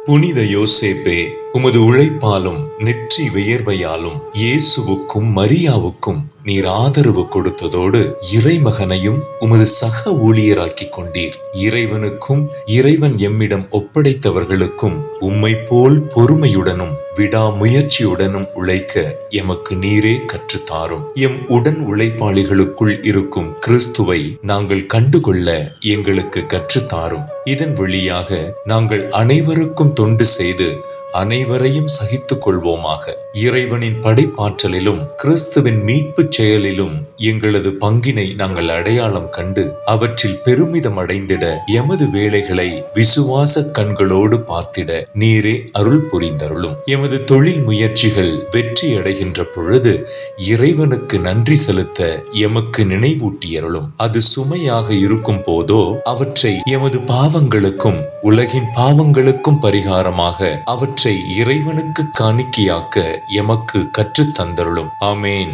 புனித யோசேப்பே, உமது உழைப்பாலும் நெற்றி வியர்வையாலும் இயேசுவுக்கும் மரியாவுக்கும் நீர் ஆதரவு கொடுத்ததோடு இறைமகனையும் உமது சக ஊழியராக்கிக் கொண்டீர். இறைவனுக்கும் இறைவன் எம்மிடம் ஒப்படைத்தவர்களுக்கும் உம்மை போல் பொறுமையுடனும் விடாமுயற்சியுடனும் உழைக்க எமக்கு நீரே கற்றுத்தாரும். எம் உடன் உழைப்பாளிகளுக்குள் இருக்கும் கிறிஸ்துவை நாங்கள் கண்டுகொள்ள எங்களுக்கு கற்றுத்தாரும். இதன் வழியாக நாங்கள் அனைவருக்கும் தொண்டு செய்து அனைவரையும் சகித்துக் கொள்வோமாக. இறைவனின் படைப்பாற்றலிலும் கிறிஸ்துவின் மீட்பு செயலிலும் எங்களது பங்கினை நாங்கள் அடையாளம் கண்டு அவற்றில் பெருமிதம் அடைந்திட எமது வேலைகளை விசுவாச கண்களோடு பார்த்திட நீரே அருள் புரிந்தருளும். எமது தொழில் முயற்சிகள் வெற்றி அடைகின்ற பொழுது இறைவனுக்கு நன்றி செலுத்த எமக்கு நினைவூட்டியருளும். அது சுமையாக இருக்கும் போதோ அவற்றை எமது பாவங்களுக்கும் உலகின் பாவங்களுக்கும் பரிகாரமாக அவற்றை இறைவனுக்கு காணிக்கையாக்க எமக்கு கற்றுத் தந்தருளும். ஆமேன்.